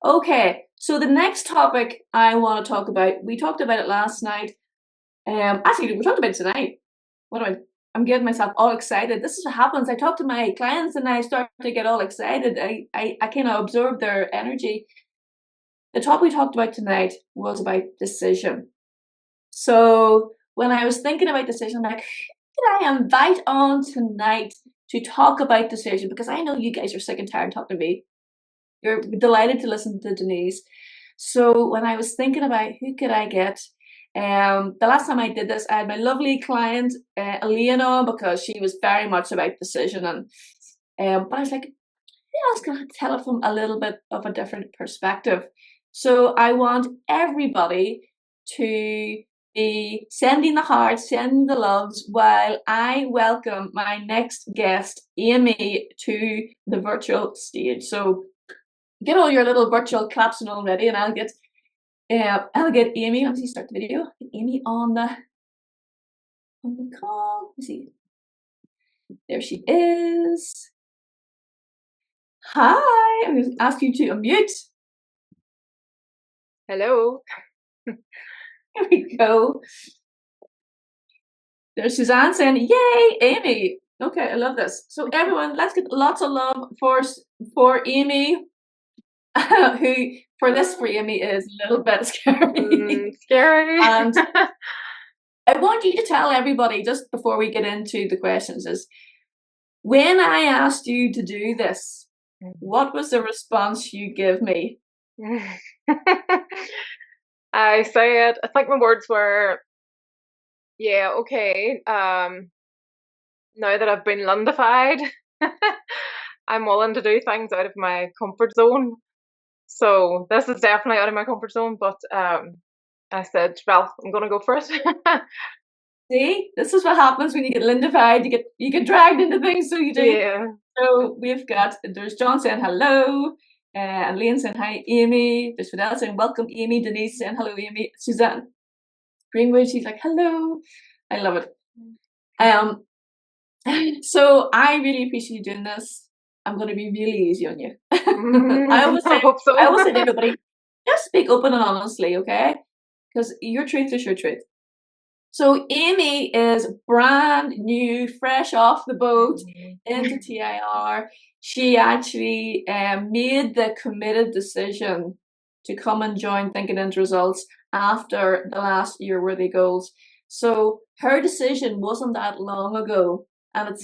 Okay, so the next topic I want to talk about, we talked about it last night. Actually, we talked about it tonight. What am I? I'm getting myself all excited. This is what happens. I talk to my clients and I start to get all excited. I kind of absorb their energy. The topic we talked about tonight was about decision. So when I was thinking about decision, I'm like, who could I invite on tonight to talk about decision? Because I know you guys are sick and tired of talking to me. You're delighted to listen to Denise. So when I was thinking about who could I get, the last time I did this, I had my lovely client Elena, because she was very much about decision, and but I was like, who else can I tell it from a little bit of a different perspective? So I want everybody to be sending the hearts, sending the loves, while I welcome my next guest, Amy, to the virtual stage. So get all your little virtual claps and all ready, and I'll get Amy. Let me start the video. Get Amy on the call. Let me see. There she is. Hi. I'm going to ask you to unmute. Hello. Here we go. There's Suzanne saying, "Yay, Amy!" Okay, I love this. So everyone, let's get lots of love for Amy. Who for Amy is a little bit scary. Scary. And I want you to tell everybody, just before we get into the questions, is when I asked you to do this, what was the response you give me? I said, I think my words were, yeah, okay. Now that I've been Lundified, I'm willing to do things out of my comfort zone. So this is definitely out of my comfort zone, but I said, well, I'm gonna go for it. See, this is what happens when you get Lindified. You get dragged into things, so you do. Yeah. So there's John saying hello, and Lane saying hi, Amy. There's Fidel saying welcome, Amy. Denise saying hello, Amy. Suzanne Greenwood, she's like hello. I love it. So I really appreciate you doing this. I'm going to be really easy on you. I hope so. I always say to everybody, just speak open and honestly, okay? Because your truth is your truth. So Amy is brand new, fresh off the boat into TIR. She actually made the committed decision to come and join Thinking Into Results after the last year worthy goals. So her decision wasn't that long ago, and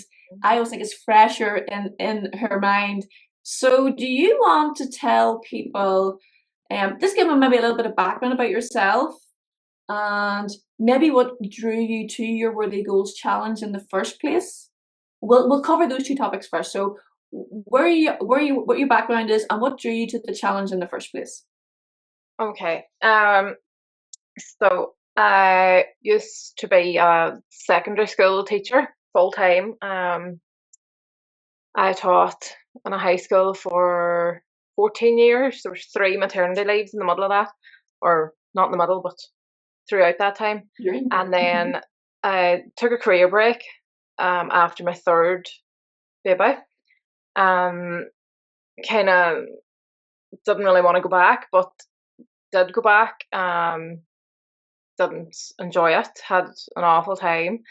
I always think it's fresher in her mind. So do you want to tell people, just give them maybe a little bit of background about yourself, and maybe what drew you to your Worthy Goals challenge in the first place? We'll cover those two topics first. So what your background is, and what drew you to the challenge in the first place? Okay. So I used to be a secondary school teacher full time. I taught in a high school for 14 years. There was 3 maternity leaves in the middle of that, or not in the middle, but throughout that time. And then I took a career break after my 3rd baby. Kind of didn't really want to go back, but did go back. Didn't enjoy it. Had an awful time.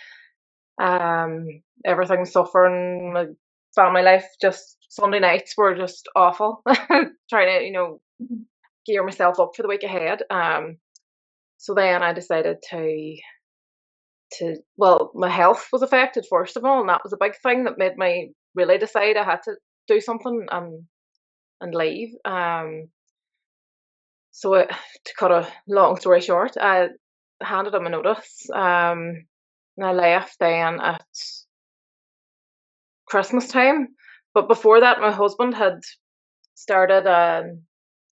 Everything's suffering. My family life, just Sunday nights were just awful. Trying to, gear myself up for the week ahead. So then I decided well, my health was affected first of all, and that was a big thing that made me really decide I had to do something and leave. So to cut a long story short, I handed him a notice. And I left then at Christmas time. But before that, my husband had started.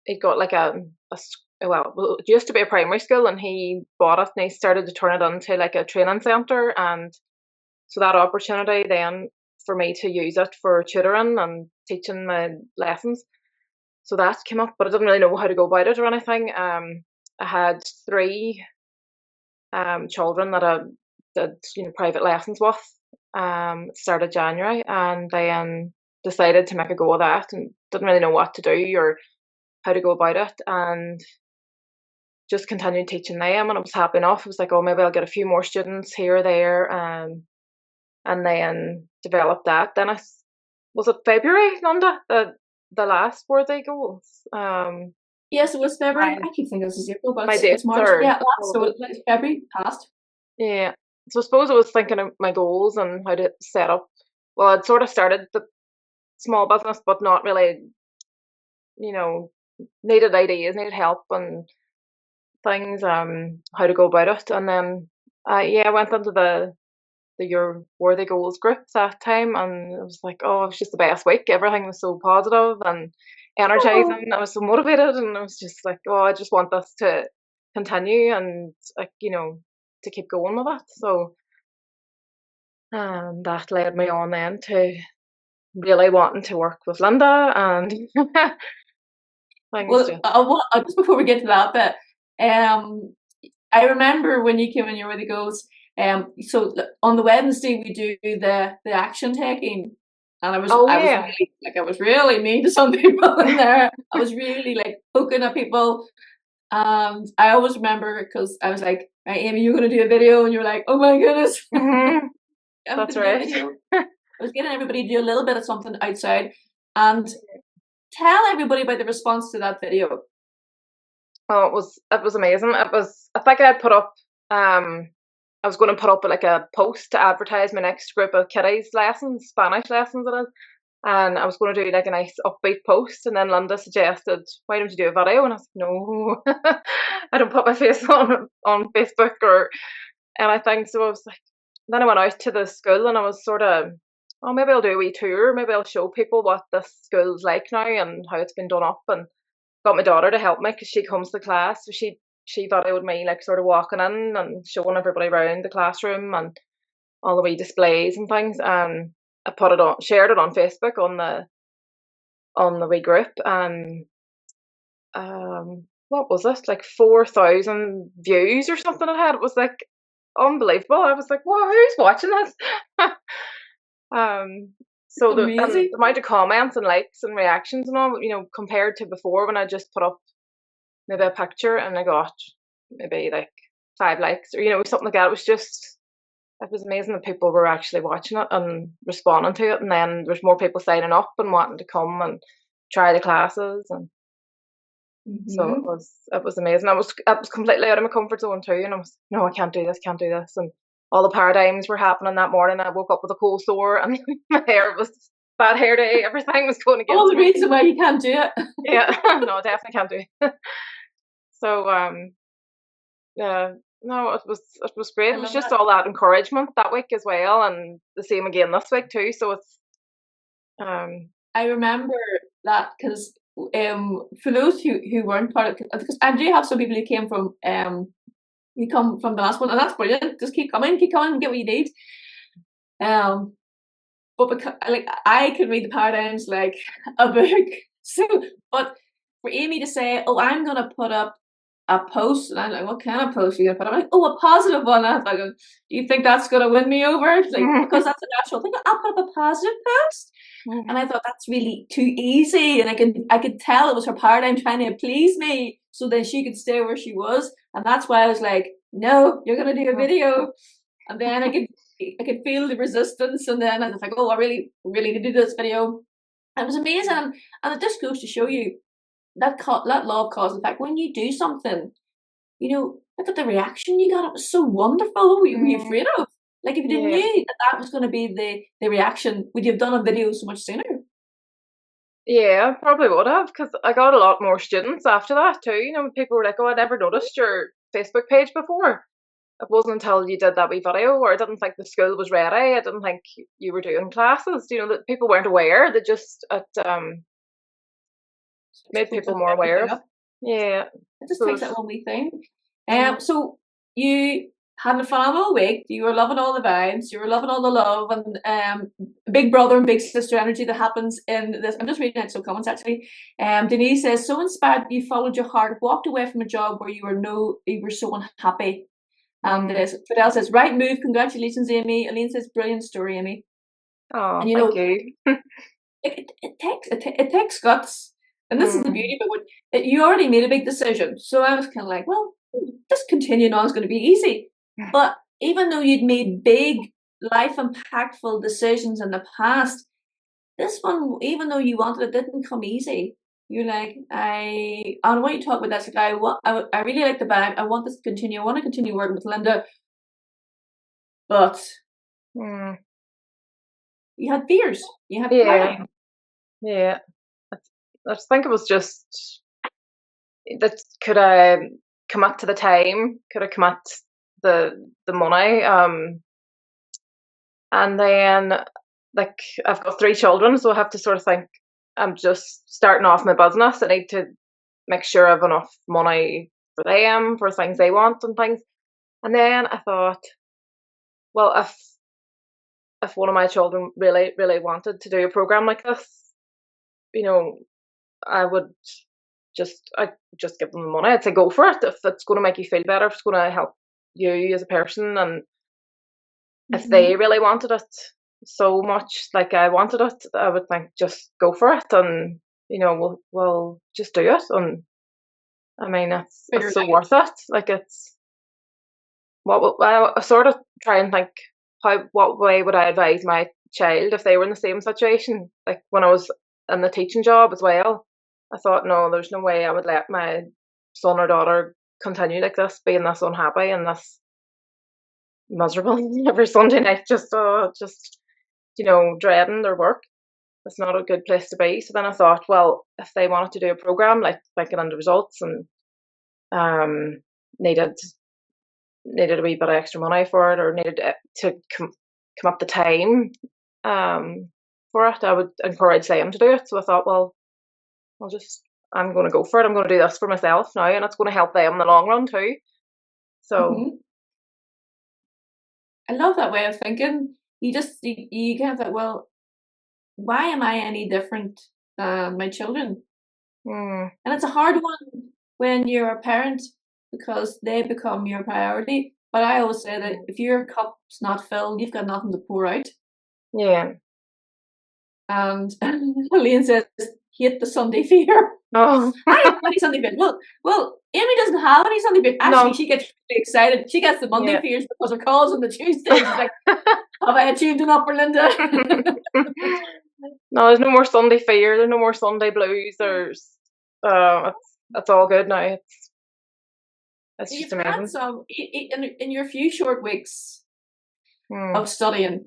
He got like well, it used to be a primary school, and he bought it and he started to turn it into like a training centre. And so that opportunity then for me to use it for tutoring and teaching my lessons. So that came up, but I didn't really know how to go about it or anything. I had 3 children that I did private lessons with. Started January, and then decided to make a go of that, and didn't really know what to do or how to go about it, and just continued teaching them, and I was happy enough. I was like, oh, maybe I'll get a few more students here or there, and then developed that. Then was it February, Linda, the last worthy goals? Yes, it was February. My I keep thinking this is April, but my it's dates March. are Yeah, last, so horrible. it's February past. Yeah. So I suppose I was thinking of my goals and how to set up. Well, I'd sort of started the small business, but not really, you know, needed ideas, needed help and things, how to go about it. And then, yeah, I went into the Your Worthy Goals group that time, and it was like, oh, it was just the best week. Everything was so positive and Oh, energizing. I was so motivated, and I was just like, oh, I just want this to continue and, like, to keep going with it. So, that led me on then to really wanting to work with Linda and things well, just. just before we get to that bit, I remember when you came in your Worthy Goals. So on the Wednesday we do the action taking, and Oh I was yeah. really I was really mean to some people in there. I was really like poking at people. And I always remember because I was like, right, Amy, you're going to do a video. And you're like, oh my goodness, Hmm. I'm That's going to do a right. video. I was getting everybody to do a little bit of something outside and tell everybody about the response to that video. Oh, it was amazing. I think I put up I was going to put up like a post to advertise my next group of kiddies lessons, Spanish lessons it is. And I was going to do like a nice upbeat post, and then Linda suggested, "Why don't you do a video?" And I was like, "No, I don't put my face on Facebook or anything." So I was like, then I went out to the school, and I was sort of, oh, maybe I'll do a wee tour. Maybe I'll show people what this school's like now and how it's been done up, and got my daughter to help me because she comes to class. So she thought it would me like sort of walking in and showing everybody around the classroom and all the wee displays and things. I put it on, shared it on Facebook on the wee group, and what was it, like 4,000 views or something it had. It was like unbelievable. I was like, "Wow, who's watching this?" um, It's so amazing. the amount of comments and likes and reactions and all, compared to before when I just put up maybe a picture and I got maybe like 5 likes or something like that. It was amazing that people were actually watching it and responding to it, and then there's more people signing up and wanting to come and try the classes, and so it Mm-hmm. was amazing. I was completely out of my comfort zone too, and I was, no, I can't do this, and all the paradigms were happening that morning. I woke up with a cold sore, and my hair was bad hair day. Everything was going All against the me. reason why you can't do it. Yeah, no, definitely can't do it. So yeah, no, it was great. I It was love just that. all that encouragement that week as well, and the same again this week too. So it's um I remember that because for those who weren't part of, because I do have some people who came from you come from the last one, and that's brilliant. Just keep coming, get what you need. Um, but because like I can read the paradigms like a book. So, but for Amy to say, "Oh, I'm gonna put up a post," and I'm like, "What kind of post are you gonna put up?" I'm like, "Oh, a positive one." I was like, "Do you think that's gonna win me over?" She's like, because that's a natural thing. I'll put up a positive post. And I thought that's really too easy, and I could tell it was her paradigm trying to please me, so then she could stay where she was, and that's why I was like, "No, you're gonna do a video," and then I could feel the resistance, and then I was like, "Oh, I really need to do this video." And it was amazing, and it just goes to show you that law of cause and effect. When you do something, look at the reaction you got. It was so wonderful. What were you afraid of? Like, if you yeah, knew that was going to be the reaction, would you have done a video so much sooner? yeah, probably would have, because I got a lot more students after that too. People were like, "Oh, I never noticed your Facebook page before." It wasn't until you did that wee video, or I didn't think the school was ready. I didn't think you were doing classes. That people weren't aware. They just made Opens people up more aware everything of. up. Yeah. It just So takes there's, that one wee thing. mhm. So you had a phenomenal week. You were loving all the vibes. You were loving all the love and big brother and big sister energy that happens in this. I'm just reading out some comments actually. Denise says, "So inspired that you followed your heart, walked away from a job where you were so unhappy." And Mm. Fidel says, "Right move, congratulations, Amy." Aline says, "Brilliant story, Amy." Oh, And thank you. it takes guts. And this is the beauty of it. You already made a big decision. So I was kind of like, well, just continuing on is going to be easy. But even though you'd made big, life impactful decisions in the past, this one, even though you wanted it, didn't come easy. You're like, I want you to talk about this. Like, I really like the bag. I want this to continue. I want to continue working with Linda. But you had fears. You had planning. Yeah. I just think it was just that could I commit to the time, could I commit the money, and then like I've got 3 children, so I have to sort of think I'm just starting off my business. I need to make sure I have enough money for them, for things they want and things. And then I thought, well, if one of my children really, really wanted to do a program like this, you know, I would I just give them the money. I'd say go for it if it's going to make you feel better, if it's going to help you as a person, and if they really wanted it so much, like I wanted it, I would think just go for it, and we'll just do it. And I mean, it's so worth it. Like it's I sort of try and think what way would I advise my child if they were in the same situation, like when I was in the teaching job as well. I thought, no, there's no way I would let my son or daughter continue like this, being this unhappy and this miserable every Sunday night, just dreading their work. It's not a good place to be. So then I thought, well, if they wanted to do a program, like thinking on the results, and needed a wee bit of extra money for it, or needed to come up the time for it, I would encourage them to do it. So I thought, well, I'm going to go for it. I'm going to do this for myself now, and it's going to help them in the long run too. So I love that way of thinking. You kind of think, well, why am I any different than my children? And it's a hard one when you're a parent, because they become your priority. But I always say that if your cup's not filled, you've got nothing to pour out. Yeah. And Elaine says, hate the Sunday fear. Oh. I don't have any Sunday fear. Well, Amy doesn't have any Sunday fear. Actually, she gets really excited. She gets the Monday fears because her calls on the Tuesdays. She's like, have I achieved enough for Linda? No, there's no more Sunday fear. There's no more Sunday blues. There's, it's all good now. It's just amazing. So in your few short weeks of studying,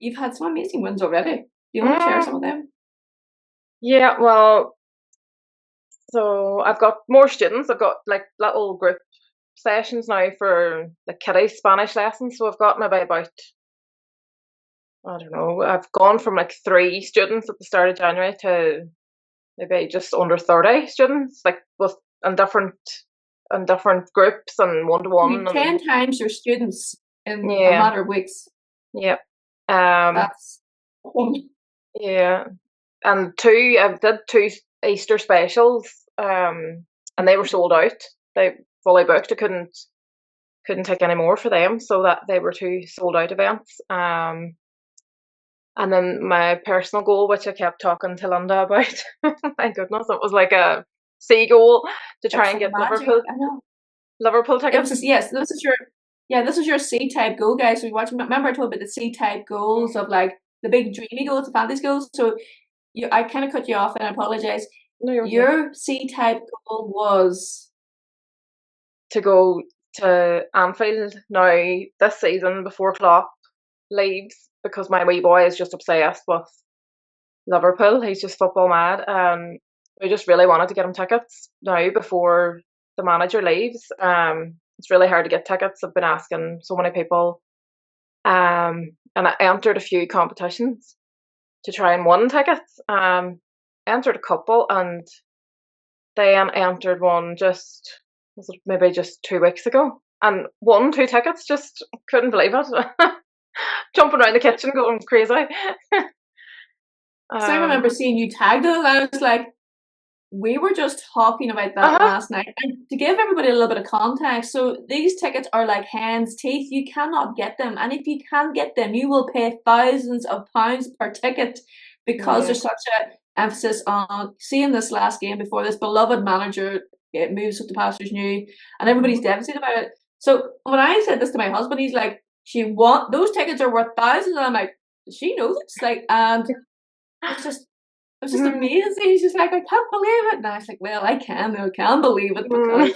you've had some amazing wins already. Do you want to share some of them? Yeah, well, so I've got more students. I've got like little group sessions now for the kiddies Spanish lessons. So I've got maybe about, I don't know, I've gone from like 3 students at the start of January to maybe just under 30 students, like in different groups and one-to-one. 10 times your students in a matter of weeks. Yeah. That's yeah. And I did 2 Easter specials, and they were sold out. They fully booked. I couldn't take any more for them, so that they were 2 sold out events. And then my personal goal, which I kept talking to Linda about, my goodness, it was like a C goal to try and get Liverpool tickets. Yes, this is your C-type goal, guys. So remember I told about the C-type goals of like the big dreamy goals, the fantasy goals. So I kind of cut you off, and I apologize. No, your C-type goal was to go to Anfield now this season before Klopp leaves, because my wee boy is just obsessed with Liverpool. He's just football mad. We just really wanted to get him tickets now before the manager leaves. It's really hard to get tickets. I've been asking so many people. And I entered a few competitions to try and win tickets. Entered a couple, and then entered one maybe just 2 weeks ago, and won 2 tickets. Just couldn't believe it. Jumping around the kitchen going crazy. So I remember seeing you tagged it, and I was like, we were just talking about that last night. And to give everybody a little bit of context, so these tickets are like hen's teeth. You cannot get them. And if you can get them, you will pay thousands of pounds per ticket, because there's such a emphasis on seeing this last game before this beloved manager moves with the pastors new, and everybody's devastated about it. So when I said this to my husband, he's like, those tickets are worth thousands, and I'm like, does she know this? Like, and it's just it was just amazing. He's just like, I can't believe it. And I was like, well, I can believe it, because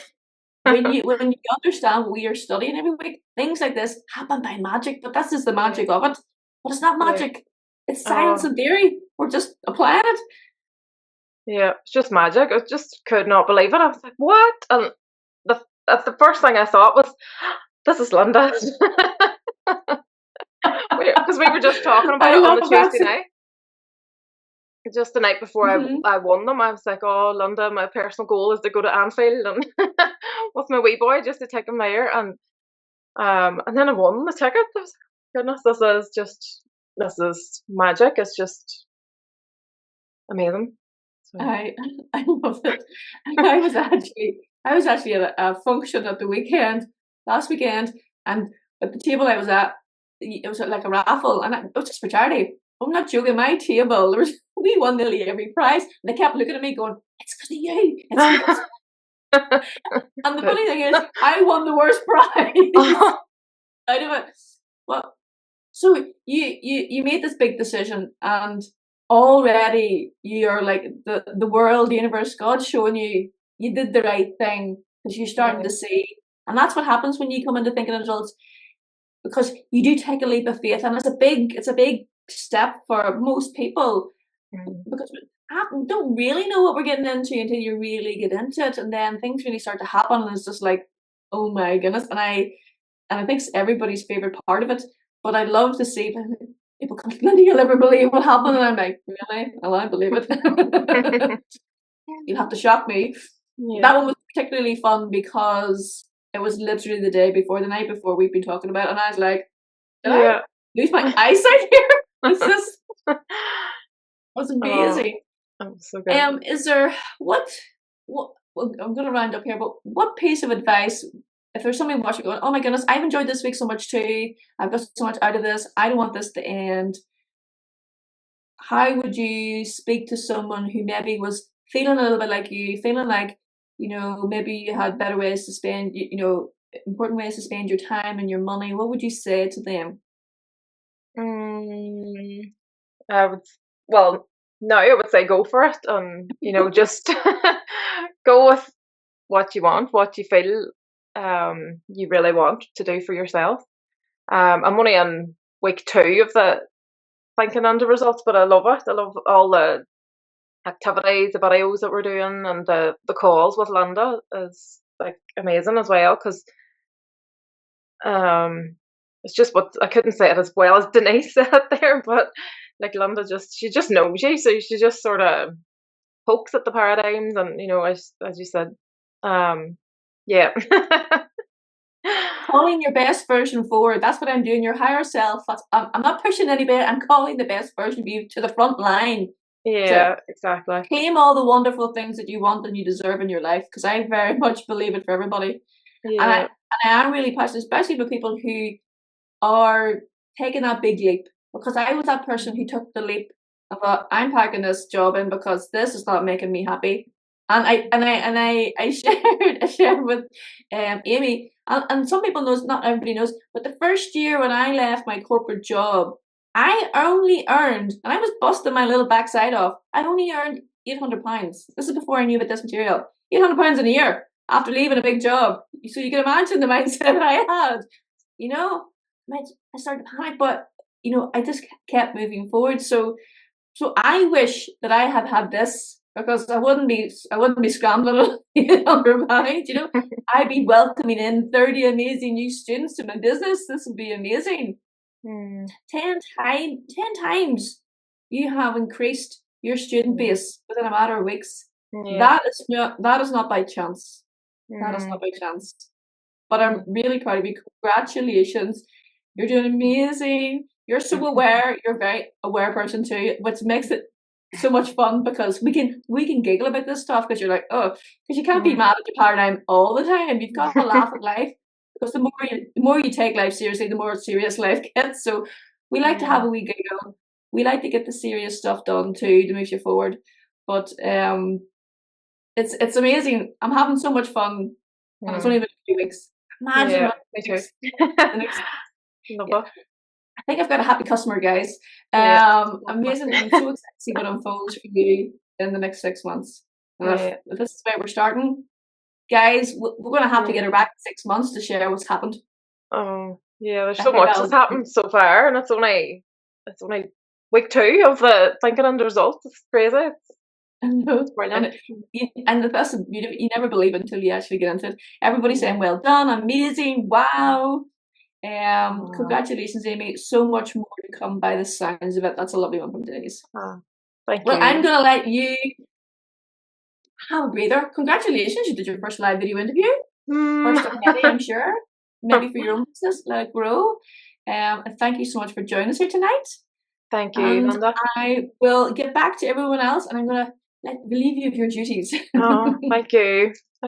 when you understand what we are studying every week, things like this happen by magic. But that's just the magic of it. But it's not magic. It's science and theory. We're just applying it. Yeah, it's just magic. I just could not believe it. I was like, what? And that's the first thing I thought was, this is Linda. Because we were just talking about it on the Tuesday night. Just the night before I won them, I was like, oh, Linda, my personal goal is to go to Anfield and with my wee boy, just to take him there. And then I won the ticket. I was like, goodness, this is magic. It's just amazing. So. I love it. I was actually at a function at the last weekend, and at the table I was at, it was like a raffle, and it was just for charity. I'm not joking. My table, we won nearly every prize, and they kept looking at me going, "It's because of you." It's and the funny thing is, I won the worst prize out of it. Well, so you made this big decision, and already you're like the world, the universe, God's showing you did the right thing, because you're starting to see, and that's what happens when you come into thinking adults, because you do take a leap of faith, and it's a big step for most people, because we don't really know what we're getting into until you really get into it, and then things really start to happen, and it's just like, oh my goodness. And I think it's everybody's favorite part of it. But I'd love to see people come, Linda, you'll never believe what happened, and I'm like, really? Well, I believe it. You'll have to shock me. That one was particularly fun because it was literally the night before we've been talking about it, and I was like, did I lose my eyesight here? This was amazing. Oh, so good. Is there what I'm going to round up here, but what piece of advice, if there's somebody watching going, oh my goodness, I've enjoyed this week so much too, I've got so much out of this, I don't want this to end, how would you speak to someone who maybe was feeling a little bit like you, feeling like, maybe you had better ways to spend, important ways to spend your time and your money? What would you say to them? I would say go for it, and just go with what you want, what you feel you really want to do for yourself. I'm only in week 2 of the thinking and the results, but I love it. I love all the activities, the videos that we're doing, and the calls with Linda is like amazing as well, because it's just what I couldn't say it as well as Denise said there, but like Linda she just knows you, so she just sort of pokes at the paradigms, and as you said, yeah. Calling your best version forward. That's what I'm doing. Your higher self. I'm not pushing anybody. I'm calling the best version of you to the front line. Yeah, exactly. Claim all the wonderful things that you want and you deserve in your life, because I very much believe it for everybody. Yeah. And I am really passionate, especially with people who are taking that big leap, because I was that person who took the leap of I'm packing this job in because this is not making me happy. And I shared with Amy, and some people knows, not everybody knows, but the first year when I left my corporate job, I only earned, and I was busting my little backside off, I only earned £800. This is before I knew about this material. £800 in a year after leaving a big job. So you can imagine the mindset I had. I started to panic, but I just kept moving forward. So I wish that I had this, because I wouldn't be scrambling £800. I'd be welcoming in 30 amazing new students to my business. This would be amazing. 10 times you have increased your student base within a matter of weeks. That is not by chance. That is not by chance. But I'm really proud of you. Congratulations. You're doing amazing. You're so aware. You're a very aware person too, which makes it so much fun, because we can giggle about this stuff, because you're like, because you can't be mad at your paradigm all the time. You've got to laugh at life, because the more you take life seriously, the more serious life gets. So we like to have a wee giggle. we like to get the serious stuff done too to move you forward. But it's amazing. I'm having so much fun, and it's only been a few weeks. Imagine Yeah, what me the too. next Love yeah. it. I think I've got a happy customer, guys. Yeah. Amazing. I'm so excited to see what unfolds for you in the next 6 months. And Yeah. if this is where we're starting, guys, we're going to have to get her Mm. back in 6 months to share what's happened. Oh, yeah, there's I so think much that's happened so far, and it's only week 2 of the thinking on the results. It's crazy. It's and brilliant. the person you never believe until you actually get into it. Everybody's saying, Mm. "Well done, amazing, wow." Oh, Congratulations, Amy. So much more to come by the sounds of it. That's a lovely one from Denise. oh, thank Well, I'm you. gonna let you have a breather. Congratulations, you did your first live video interview. Mm. First of many, I'm sure. Maybe for your own business, let it grow. And thank you so much for joining us here tonight. Thank you, And Linda. I will get back to everyone else, and I'm gonna relieve you of your duties. Oh, thank you.